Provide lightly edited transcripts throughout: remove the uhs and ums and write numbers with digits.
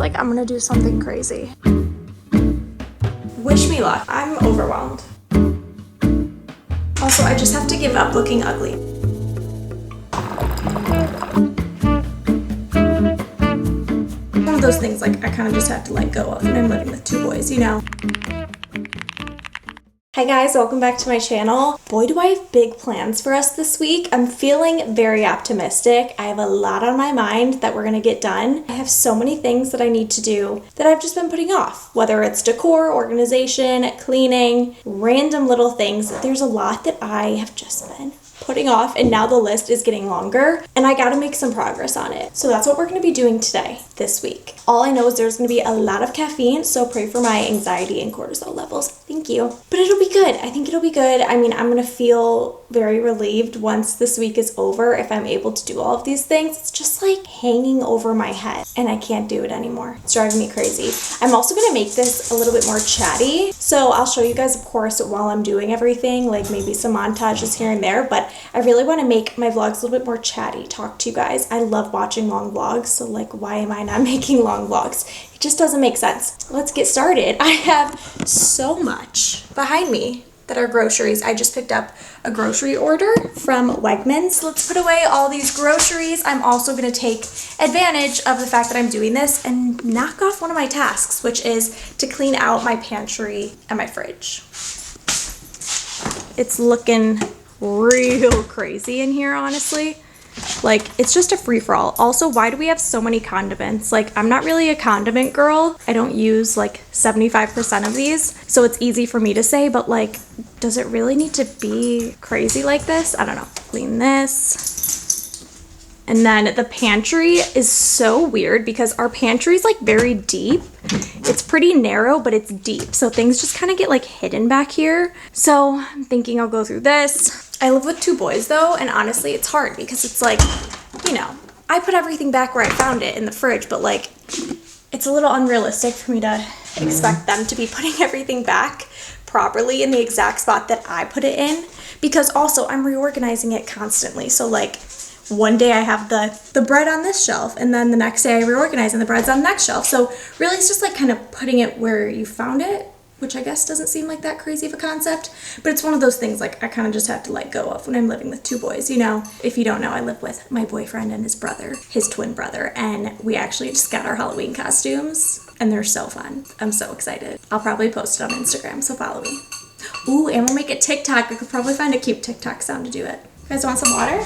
like I'm gonna do something crazy. Wish me luck. I'm overwhelmed. Also, I just have to give up looking ugly. One of those things like I kind of just have to let go of when I'm living with two boys, you know? Hi guys, welcome back to my channel. Boy, do I have big plans for us this week. I'm feeling very optimistic. I have a lot on my mind that we're gonna get done. I have so many things that I need to do that I've just been putting off, whether it's decor, organization, cleaning, random little things. There's a lot that I have just been putting off, and now the list is getting longer and I gotta make some progress on it. So that's what we're gonna be doing today, this week. All I know is there's gonna be a lot of caffeine, so pray for my anxiety and cortisol levels. Thank you. But it'll be good. I think it'll be good. I mean, I'm gonna feel very relieved once this week is over if I'm able to do all of these things. It's just like hanging over my head and I can't do it anymore. It's driving me crazy. I'm also gonna make this a little bit more chatty. So I'll show you guys, of course, while I'm doing everything, like maybe some montages here and there, but I really want to make my vlogs a little bit more chatty, talk to you guys. I love watching long vlogs, so like why am I not making long vlogs? It just doesn't make sense. Let's get started. I have so much behind me that are groceries. I just picked up a grocery order from Wegmans. Let's put away all these groceries. I'm also going to take advantage of the fact that I'm doing this and knock off one of my tasks, which is to clean out my pantry and my fridge. It's looking real crazy in here, honestly. Like, it's just a free-for-all. Also, why do we have so many condiments? Like, I'm not really a condiment girl. I don't use like 75% of these, so it's easy for me to say, but like, does it really need to be crazy like this? I don't know. Clean this. And then the pantry is so weird because our pantry is like very deep. It's pretty narrow, but it's deep. So things just kind of get like hidden back here. So I'm thinking I'll go through this. I live with two boys though, and honestly it's hard because it's like, you know, I put everything back where I found it in the fridge, but like it's a little unrealistic for me to expect them to be putting everything back properly in the exact spot that I put it in, because also I'm reorganizing it constantly. So like one day I have the bread on this shelf, and then the next day I reorganize and the bread's on the next shelf. So really it's just like kind of putting it where you found it, which I guess doesn't seem like that crazy of a concept, but it's one of those things like I kind of just have to let go of when I'm living with two boys. You know, if you don't know, I live with my boyfriend and his brother, his twin brother, and we actually just got our Halloween costumes and they're so fun. I'm so excited. I'll probably post it on Instagram, so follow me. Ooh, and we'll make a TikTok. I could probably find a cute TikTok sound to do it. You guys want some water?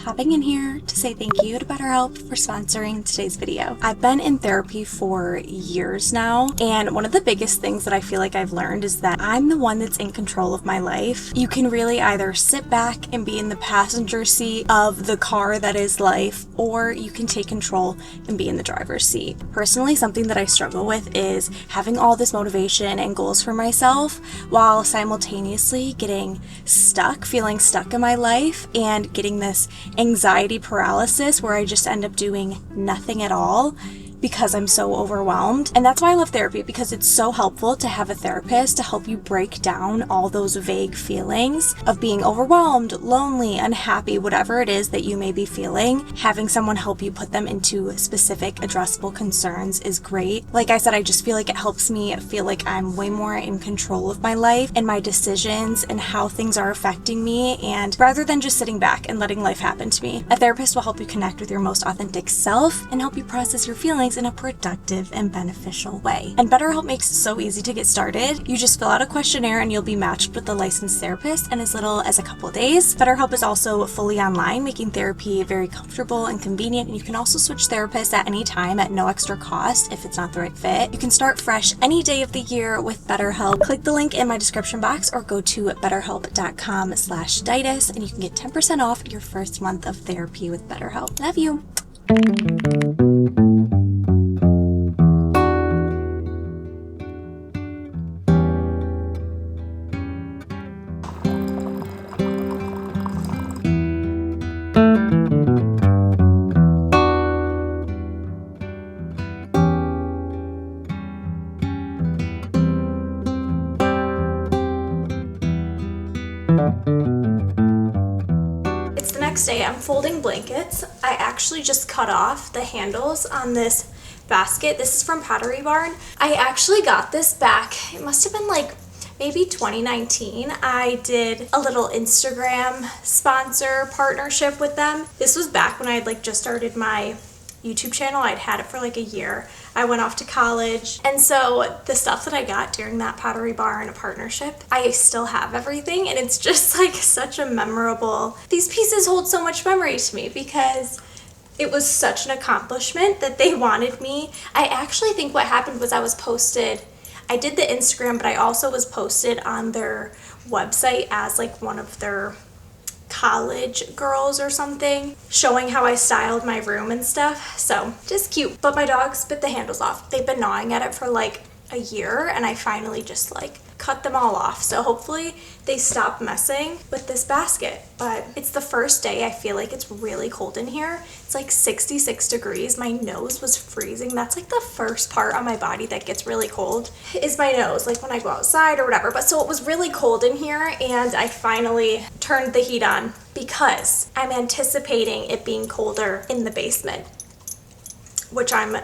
Popping in here to say thank you to BetterHelp for sponsoring today's video. I've been in therapy for years now, and one of the biggest things that I feel like I've learned is that I'm the one that's in control of my life. You can really either sit back and be in the passenger seat of the car that is life, or you can take control and be in the driver's seat. Personally, something that I struggle with is having all this motivation and goals for myself while simultaneously getting stuck, feeling stuck in my life, and getting this anxiety paralysis where I just end up doing nothing at all. because I'm so overwhelmed. And that's why I love therapy, because it's so helpful to have a therapist to help you break down all those vague feelings of being overwhelmed, lonely, unhappy, whatever it is that you may be feeling. Having someone help you put them into specific addressable concerns is great. Like I said, I just feel like it helps me feel like I'm way more in control of my life and my decisions and how things are affecting me, and rather than just sitting back and letting life happen to me. A therapist will help you connect with your most authentic self and help you process your feelings in a productive and beneficial way. And BetterHelp makes it so easy to get started. You just fill out a questionnaire and you'll be matched with a licensed therapist in as little as a couple of days. BetterHelp is also fully online, making therapy very comfortable and convenient, and you can also switch therapists at any time at no extra cost if it's not the right fit. You can start fresh any day of the year with BetterHelp. Click the link in my description box or go to betterhelp.com/ditus and you can get 10% off your first month of therapy with BetterHelp. Love you. It's the next day. I'm folding blankets. I actually just cut off the handles on this basket. This is from Pottery Barn. I actually got this back. It must have been like maybe 2019. I did a little Instagram sponsor partnership with them. This was back when I had like just started my YouTube channel. I'd had it for like a year. I went off to college, and so the stuff that I got during that Pottery Barn partnership, I still have everything, and it's just like such a memorable, these pieces hold so much memory to me because it was such an accomplishment that they wanted me. I actually think what happened was I did the Instagram, but I also was posted on their website as like one of their college girls or something, showing how I styled my room and stuff. So just cute. But my dogs bit the handles off. They've been gnawing at it for like a year, and I finally just like cut them all off. So hopefully they stop messing with this basket. But it's the first day. I feel like it's really cold in here. It's like 66 degrees. My nose was freezing. That's like the first part on my body that gets really cold is my nose, like when I go outside or whatever. But so it was really cold in here, and I finally turned the heat on because I'm anticipating it being colder in the basement, which I'm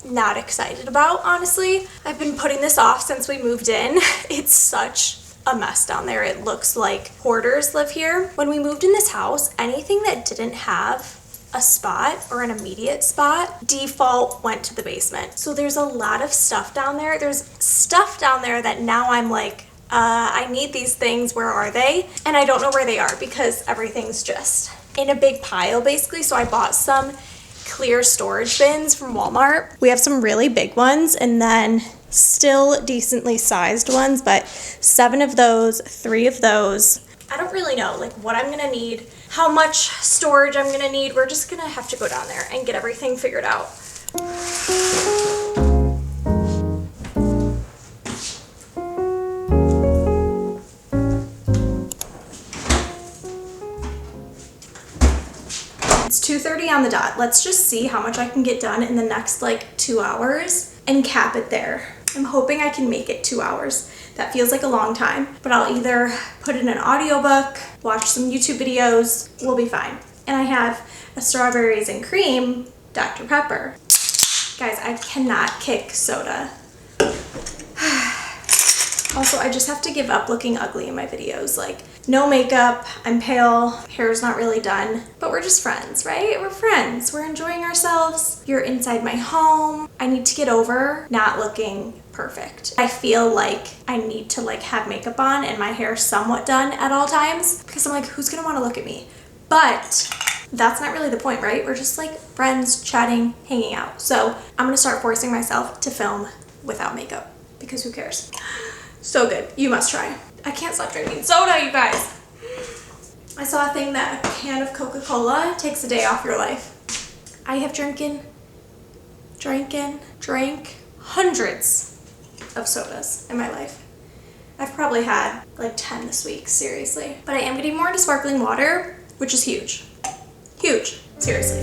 not excited about, honestly. I've been putting this off since we moved in. It's such a mess down there. It looks like hoarders live here. When we moved in this house, anything that didn't have a spot or an immediate spot, default went to the basement. So there's a lot of stuff down there. There's stuff down there that now I'm like, I need these things. Where are they? And I don't know where they are because everything's just in a big pile basically. So I bought some clear storage bins from Walmart. We have some really big ones and then still decently sized ones, but 7 of those, 3 of those. I don't really know like what I'm gonna need, how much storage I'm gonna need. We're just gonna have to go down there and get everything figured out. It's 2:30 on the dot. Let's just see how much I can get done in the next like 2 hours and cap it there. I'm hoping I can make it 2 hours. That feels like a long time, but I'll either put in an audiobook, watch some YouTube videos, we'll be fine. And I have a strawberries and cream Dr. Pepper. Guys, I cannot kick soda. Also, I just have to give up looking ugly in my videos. Like, no makeup, I'm pale, hair's not really done, but we're just friends, right? We're friends, we're enjoying ourselves. You're inside my home. I need to get over not looking perfect. I feel like I need to like have makeup on and my hair somewhat done at all times because I'm like, who's gonna wanna look at me? But that's not really the point, right? We're just like friends, chatting, hanging out. So I'm gonna start forcing myself to film without makeup because who cares? So good, you must try. I can't stop drinking soda, you guys. I saw a thing that a can of Coca-Cola takes a day off your life. I have drank hundreds of sodas in my life. I've probably had like 10 this week, seriously. But I am getting more into sparkling water, which is huge. Huge, seriously.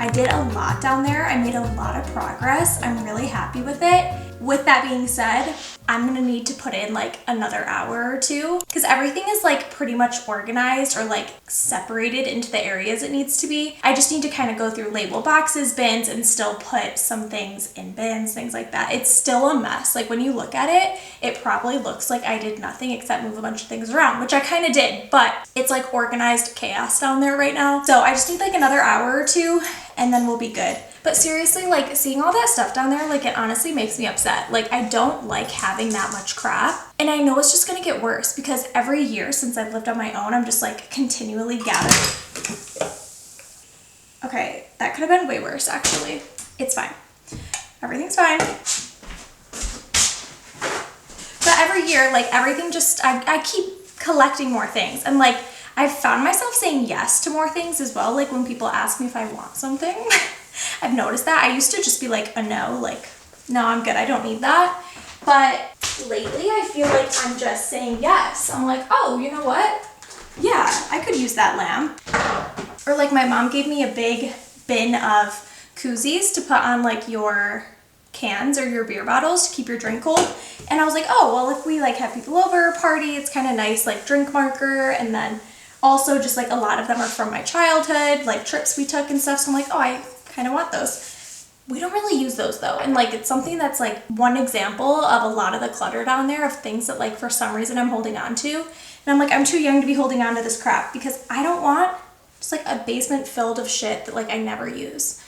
I did a lot down there. I made a lot of progress. I'm really happy with it. With that being said, I'm gonna need to put in like another hour or two because everything is like pretty much organized or like separated into the areas it needs to be. I just need to kind of go through label boxes, bins, and still put some things in bins, things like that. It's still a mess. Like when you look at it, it probably looks like I did nothing except move a bunch of things around, which I kind of did, but it's like organized chaos down there right now. So I just need like another hour or two and then we'll be good. But seriously, like seeing all that stuff down there, like it honestly makes me upset. Like I don't like having that much crap. And I know it's just gonna get worse because every year since I've lived on my own, I'm just like continually gathering. Okay, that could have been way worse actually. It's fine. Everything's fine. But every year, like everything just, I keep collecting more things. And like, I've found myself saying yes to more things as well. Like when people ask me if I want something, I've noticed that. I used to just be like a no, like, no, I'm good, I don't need that. But lately I feel like I'm just saying yes. I'm like, oh, you know what? Yeah, I could use that lamb. Or like my mom gave me a big bin of koozies to put on like your cans or your beer bottles to keep your drink cold. And I was like, oh, well, if we like have people over, party, it's kind of nice, like drink marker. And then also just like a lot of them are from my childhood, like trips we took and stuff. So I'm like, oh, I kind of want those. We don't really use those though. And like, it's something that's like one example of a lot of the clutter down there of things that like for some reason I'm holding on to. And I'm like, I'm too young to be holding on to this crap because I don't want just like a basement filled of shit that like I never use.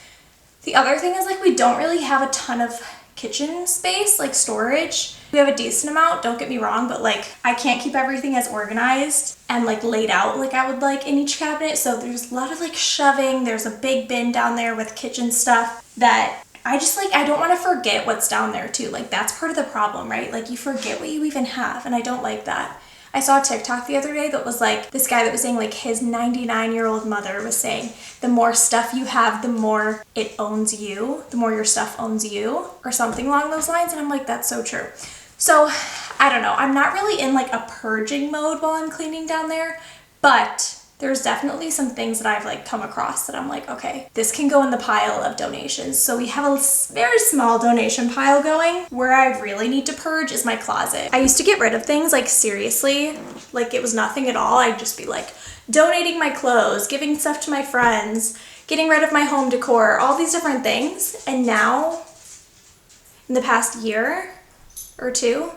The other thing is like, we don't really have a ton of kitchen space, like storage. We have a decent amount, don't get me wrong, but like I can't keep everything as organized and like laid out like I would like in each cabinet. So there's a lot of like shoving. There's a big bin down there with kitchen stuff that I just like, I don't want to forget what's down there too. Like that's part of the problem, right? Like you forget what you even have and I don't like that. I saw a TikTok the other day that was like this guy that was saying like his 99-year-old mother was saying the more stuff you have, the more it owns you, the more your stuff owns you or something along those lines. And I'm like, that's so true. So I don't know. I'm not really in like a purging mode while I'm cleaning down there, but there's definitely some things that I've like come across that I'm like, okay, this can go in the pile of donations. So we have a very small donation pile going. Where I really need to purge is my closet. I used to get rid of things like seriously, like it was nothing at all. I'd just be like donating my clothes, giving stuff to my friends, getting rid of my home decor, all these different things. And now in the past year or two,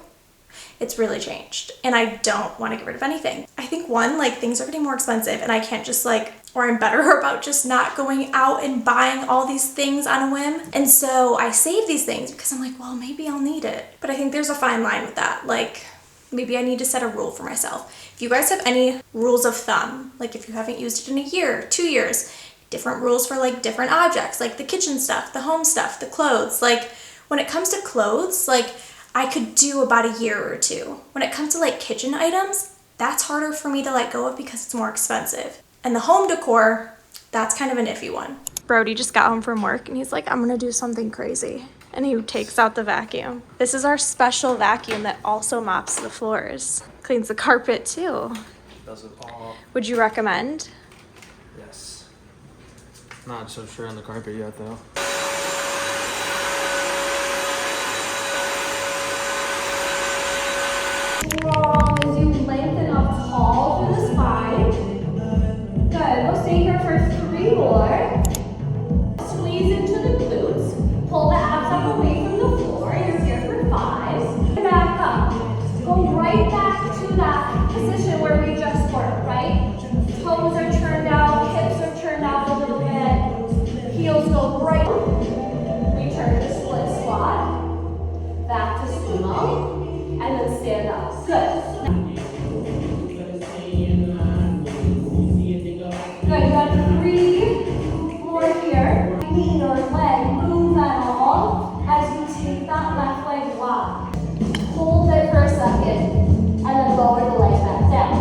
it's really changed and I don't want to get rid of anything. I think one, like things are getting more expensive and I can't just like, or I'm better about just not going out and buying all these things on a whim. And so I save these things because I'm like, well, maybe I'll need it. But I think there's a fine line with that. Like maybe I need to set a rule for myself. If you guys have any rules of thumb, like if you haven't used it in a year, 2 years, different rules for like different objects, like the kitchen stuff, the home stuff, the clothes. Like when it comes to clothes, like I could do about a year or two. When it comes to like kitchen items, that's harder for me to let go of because it's more expensive. And the home decor, that's kind of an iffy one. Brody just got home from work and he's like, I'm gonna do something crazy. And he takes out the vacuum. This is our special vacuum that also mops the floors. Cleans the carpet too. Does it all. Would you recommend? Yes. Not so sure on the carpet yet though. Long as you lengthen up tall through the spine. Good. We'll stay here for 3 more. Squeeze into the glutes. Pull the abs up away from the floor. You're here for 5. Back up. Go right back to that position where we just were, right? Toes are turned out, hips are turned out a little bit. Heels go right. Return to split squat. Back to sumo. And then stand up. Good. Good. You gotta breathe more here. Knee or leg move at all as you take that left leg wide. Hold it for a second, and then lower the leg back down.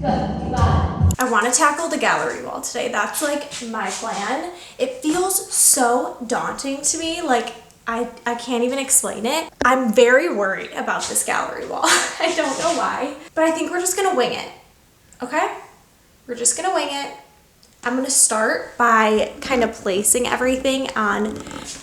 Good. You got it. I want to tackle the gallery wall today. That's like my plan. It feels so daunting to me. Like I can't even explain it. I'm very worried about this gallery wall. I don't know why, but I think we're just gonna wing it, okay? We're just gonna wing it. I'm gonna start by kind of placing everything on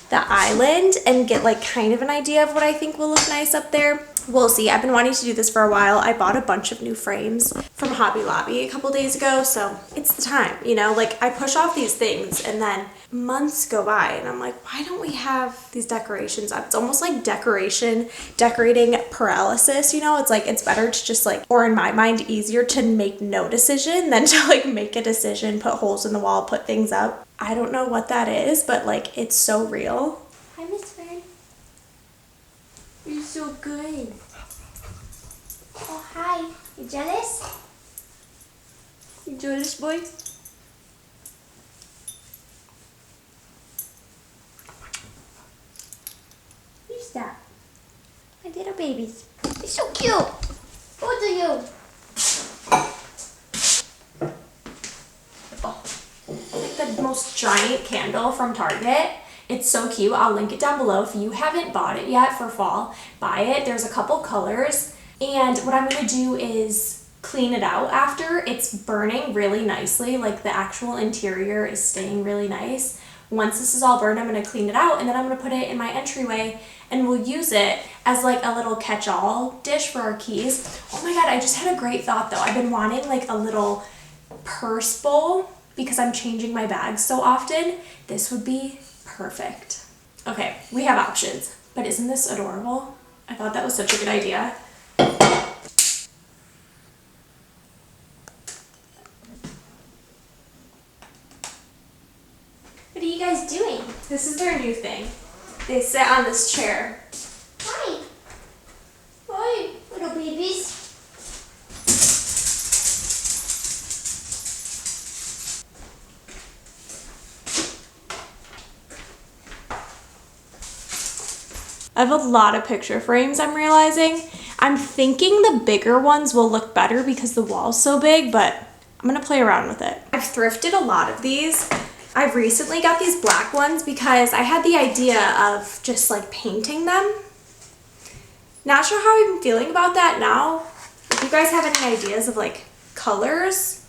the island and get like kind of an idea of what I think will look nice up there. We'll see. I've been wanting to do this for a while. I bought a bunch of new frames from Hobby Lobby a couple days ago, so it's the time, you know? Like, I push off these things and then months go by and I'm like, why don't we have these decorations up? It's almost like decorating paralysis, you know? It's like, it's better to just like, or in my mind, easier to make no decision than to like make a decision, put holes in the wall, put things up. I don't know what that is, but like, it's so real. Hi, Miss Fern. You're so good. Oh, hi. You jealous? You jealous, boy? Who's that? My little babies. They're so cute. Both of you. It's like the most giant candle from Target. It's so cute. I'll link it down below. If you haven't bought it yet for fall, buy it. There's a couple colors. And what I'm going to do is clean it out after. It's burning really nicely. Like the actual interior is staying really nice. Once this is all burned, I'm going to clean it out and then I'm going to put it in my entryway and we'll use it as like a little catch-all dish for our keys. Oh my God, I just had a great thought though. I've been wanting like a little purse bowl because I'm changing my bags so often. This would be perfect. Okay, we have options, but isn't this adorable? I thought that was such a good idea. What are you guys doing? This is their new thing. They sit on this chair. Hi. Hi, little babies. I have a lot of picture frames, I'm realizing. I'm thinking the bigger ones will look better because the wall's so big, but I'm gonna play around with it. I've thrifted a lot of these. I've recently got these black ones because I had the idea of just like painting them. Not sure how I'm feeling about that now. If you guys have any ideas of like colors,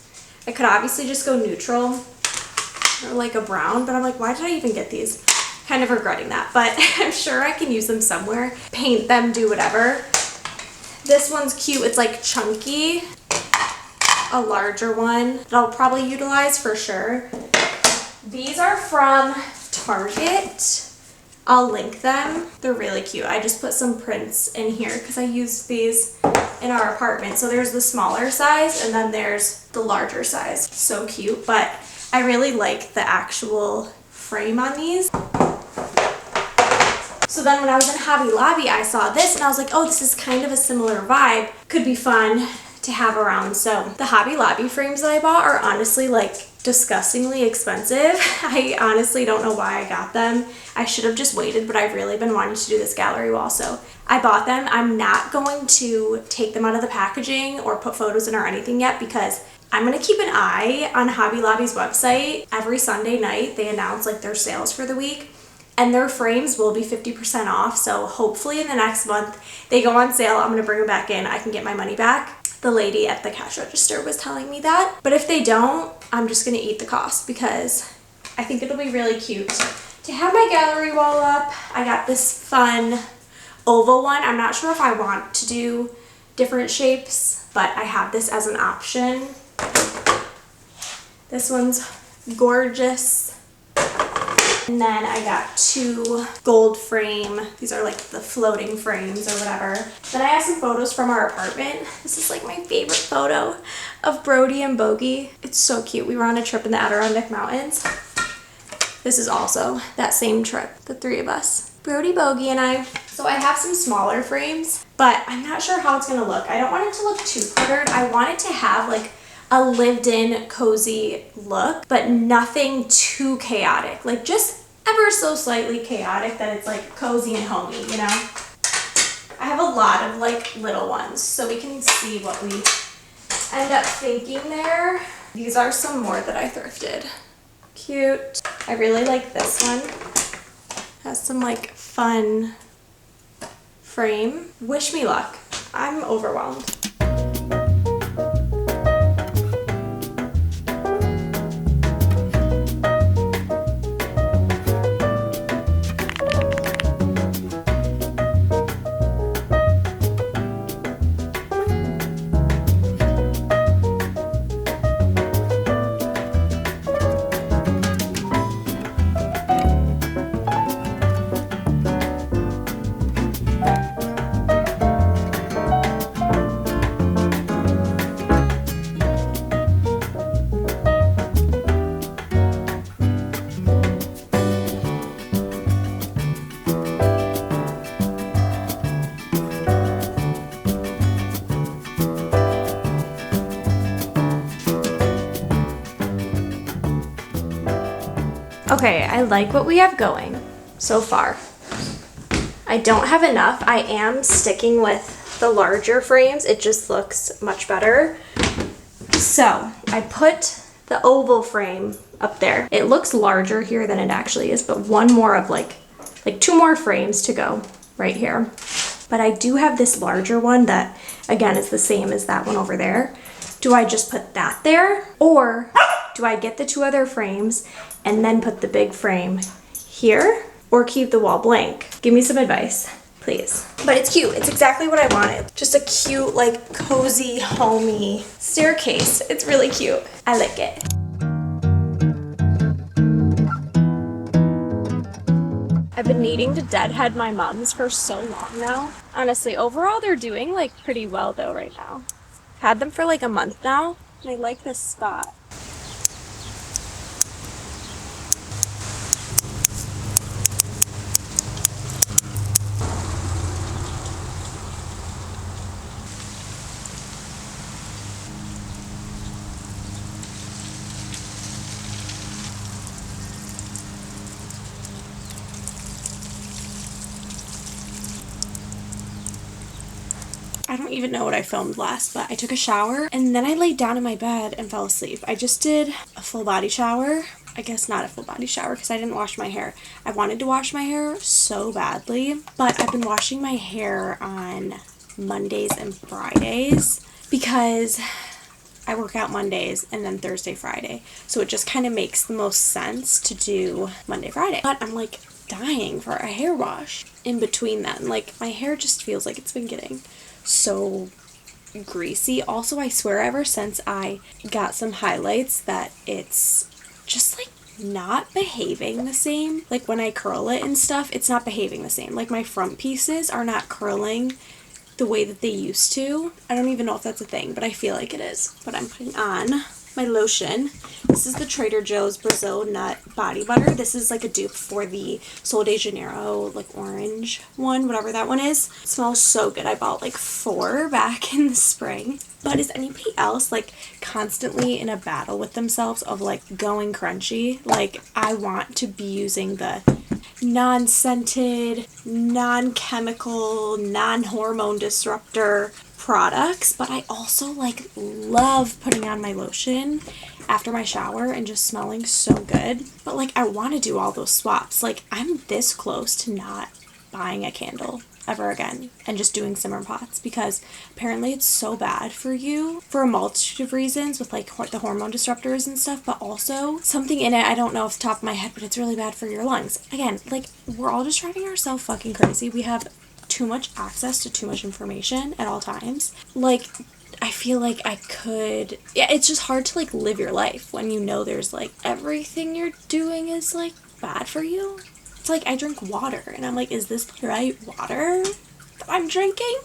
I could obviously just go neutral or like a brown, but I'm like, why did I even get these? Kind of regretting that, but I'm sure I can use them somewhere. Paint them, do whatever. This one's cute. It's like chunky. A larger one that I'll probably utilize for sure. These are from Target. I'll link them. They're really cute. I just put some prints in here because I used these in our apartment. So there's the smaller size and then there's the larger size. So cute, but I really like the actual frame on these. So then when I was in Hobby Lobby, I saw this and I was like, oh, this is kind of a similar vibe. Could be fun to have around. So the Hobby Lobby frames that I bought are honestly like disgustingly expensive. I honestly don't know why I got them. I should have just waited, but I've really been wanting to do this gallery wall. So I bought them. I'm not going to take them out of the packaging or put photos in or anything yet because I'm gonna keep an eye on Hobby Lobby's website. Every Sunday night, they announce like their sales for the week. And their frames will be 50% off. So hopefully in the next month they go on sale. I'm gonna bring them back in. I can get my money back. The lady at the cash register was telling me that. But if they don't, I'm just gonna eat the cost because I think it'll be really cute to have my gallery wall up. I got this fun oval one. I'm not sure if I want to do different shapes, but I have this as an option. This one's gorgeous. And then I got two gold frame. These are like the floating frames or whatever. Then I have some photos from our apartment. This is like my favorite photo of Brody and Bogey. It's so cute. We were on a trip in the Adirondack Mountains. This is also that same trip, the three of us. Brody, Bogey, and I. So I have some smaller frames, but I'm not sure how it's gonna look. I don't want it to look too cluttered. I want it to have like a lived-in, cozy look, but nothing too chaotic. Like just ever so slightly chaotic that it's like cozy and homey, you know? I have a lot of like little ones, so we can see what we end up thinking there. These are some more that I thrifted. Cute. I really like this one. Has some like fun frame. Wish me luck. I'm overwhelmed. Okay, I like what we have going so far. I don't have enough. I am sticking with the larger frames. It just looks much better. So I put the oval frame up there. It looks larger here than it actually is, but one more of like 2 more frames to go right here. But I do have this larger one that, again, is the same as that one over there. Do I just put that there? Or do I get the 2 other frames and then put the big frame here? Or keep the wall blank? Give me some advice, please. But it's cute. It's exactly what I wanted. Just a cute, like, cozy, homey staircase. It's really cute. I like it. I've been needing to deadhead my mums for so long now. Honestly, overall they're doing like pretty well though right now. Had them for like a month now, and I like this spot. I don't even know what I filmed last, but I took a shower and then I laid down in my bed and fell asleep. I just did a full body shower. I guess not a full body shower because I didn't wash my hair. I wanted to wash my hair so badly, but I've been washing my hair on Mondays and Fridays because I work out Mondays and then Thursday, Friday. So it just kind of makes the most sense to do Monday, Friday. But I'm like dying for a hair wash in between then. Like my hair just feels like it's been getting so greasy. Also, I swear ever since I got some highlights that it's just like not behaving the same. Like when I curl it and stuff, it's not behaving the same. Like my front pieces are not curling the way that they used to. I don't even know if that's a thing, but I feel like it is. But I'm putting on my lotion. This is the Trader Joe's Brazil Nut Body Butter. This is like a dupe for the Sol de Janeiro like orange one, whatever that one is. It smells so good. I bought like 4 back in the spring. But is anybody else like constantly in a battle with themselves of like going crunchy? Like I want to be using the non-scented, non-chemical, non-hormone disruptor products, but I also like love putting on my lotion after my shower and just smelling so good. But like I want to do all those swaps. Like I'm this close to not buying a candle ever again and just doing simmer pots because apparently it's so bad for you for a multitude of reasons with like the hormone disruptors and stuff, but also something in it, I don't know off the top of my head, but it's really bad for your lungs. Again, like we're all just driving ourselves fucking crazy. We have too much access to too much information at all times. Like I feel like I could, yeah, it's just hard to like live your life when you know there's like everything you're doing is like bad for you. It's like I drink water and I'm like, is this the right water that I'm drinking?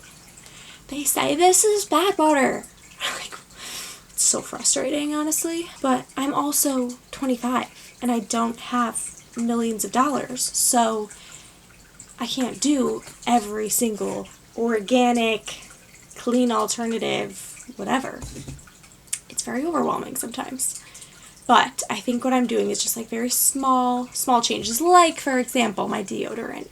They say this is bad water. Like, it's so frustrating, honestly. But I'm also 25 and I don't have millions of dollars, so I can't do every single organic, clean alternative, whatever. It's very overwhelming sometimes. But I think what I'm doing is just like very small changes. Like, for example, my deodorant.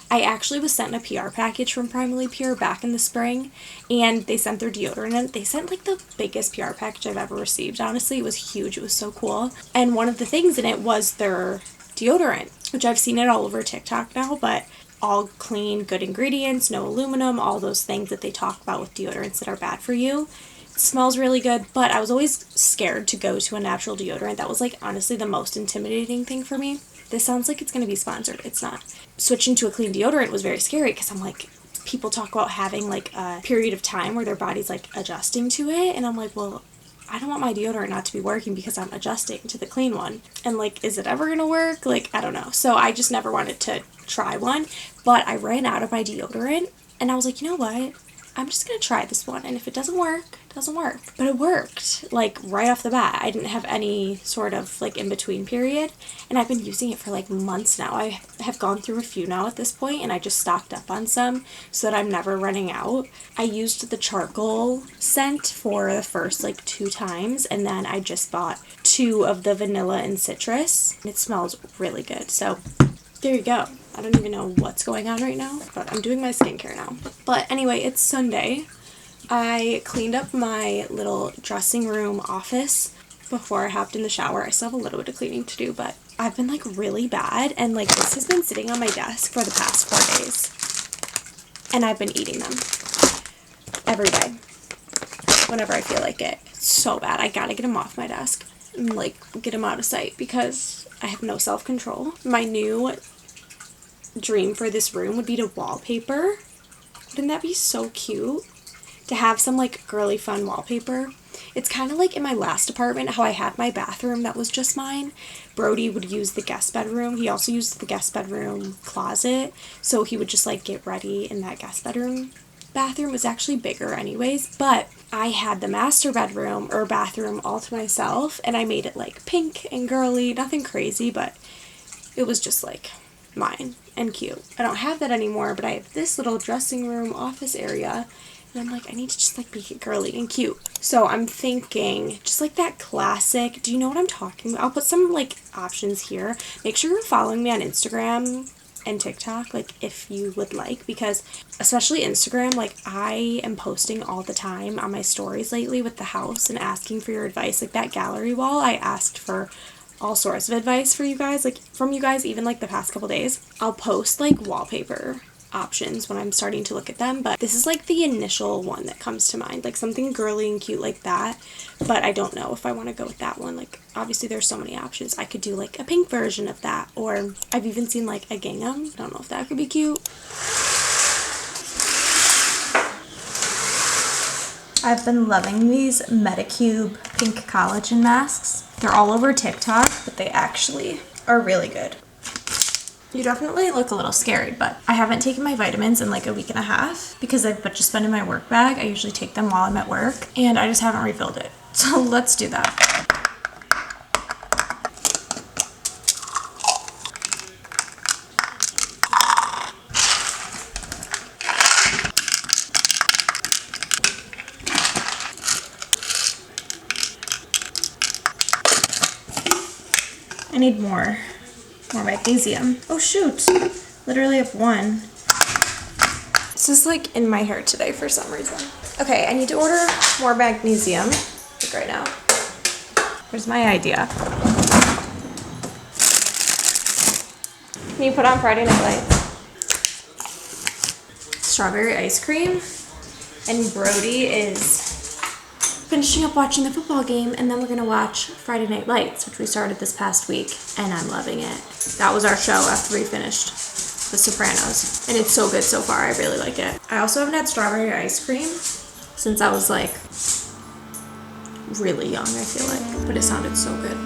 I actually was sent a PR package from Primarily Pure back in the spring, and they sent their deodorant in. They sent like the biggest PR package I've ever received. Honestly, it was huge. It was so cool. And one of the things in it was their deodorant, which I've seen it all over TikTok now, but all clean, good ingredients, no aluminum, all those things that they talk about with deodorants that are bad for you. It smells really good, but I was always scared to go to a natural deodorant. That was like honestly the most intimidating thing for me. This sounds like it's going to be sponsored. It's not. Switching to a clean deodorant was very scary because I'm like, people talk about having like a period of time where their body's like adjusting to it, and I'm like, well, I don't want my deodorant not to be working because I'm adjusting to the clean one. And like, is it ever gonna work? Like, I don't know. So I just never wanted to try one, but I ran out of my deodorant and I was like, you know what? I'm just gonna try this one, and if it doesn't work, it doesn't work. But it worked, like right off the bat. I didn't have any sort of like in-between period, and I've been using it for like months now. I have gone through a few now at this point, and I just stocked up on some so that I'm never running out. I used the charcoal scent for the first like 2 times, and then I just bought 2 2 of the vanilla and citrus. It smells really good. So there you go. I don't even know what's going on right now, but I'm doing my skincare now. But anyway, it's Sunday. I cleaned up my little dressing room office before I hopped in the shower. I still have a little bit of cleaning to do, but I've been like really bad, and like this has been sitting on my desk for the past 4 days, and I've been eating them every day whenever I feel like it. It's so bad. I gotta get them off my desk and like get them out of sight because I have no self-control. My new dream for this room would be to wallpaper. Wouldn't that be so cute? To have some like girly fun wallpaper. It's kind of like in my last apartment how I had my bathroom that was just mine. Brody would use the guest bedroom. He also used the guest bedroom closet, so he would just like get ready in that guest bedroom. Bathroom was actually bigger anyways, but I had the master bedroom or bathroom all to myself, and I made it like pink and girly, nothing crazy, but it was just like mine and cute. I don't have that anymore, but I have this little dressing room office area, and I'm like, I need to just like make it girly and cute. So I'm thinking just like that classic, do you know what I'm talking about? I'll put some like options here. Make sure you're following me on Instagram and TikTok, like if you would like, because especially Instagram, like I am posting all the time on my stories lately with the house and asking for your advice. Like that gallery wall, I asked for all sorts of advice for you guys, like from you guys, even like the past couple days. I'll post like wallpaper options when I'm starting to look at them, but this is like the initial one that comes to mind, like something girly and cute like that. But I don't know if I want to go with that one. Like obviously there's so many options. I could do like a pink version of that, or I've even seen like a gingham. I don't know if that could be cute. I've been loving these Metacube pink collagen masks. They're all over TikTok, but they actually are really good. You definitely look a little scary, but I haven't taken my vitamins in like a week and a half because I've just been in my work bag. I usually take them while I'm at work, and I just haven't refilled it. So let's do that. I need more magnesium. Oh shoot, literally have one. This is like in my hair today for some reason. Okay, I need to order more magnesium like right now. Here's my idea. Can you put on Friday Night Lights? Strawberry ice cream, and Brody is finishing up watching the football game, and then we're gonna watch Friday Night Lights, which we started this past week, and I'm loving it. That was our show after we finished The Sopranos, and it's so good so far. I really like it. I also haven't had strawberry ice cream since I was like really young, I feel like, but it sounded so good.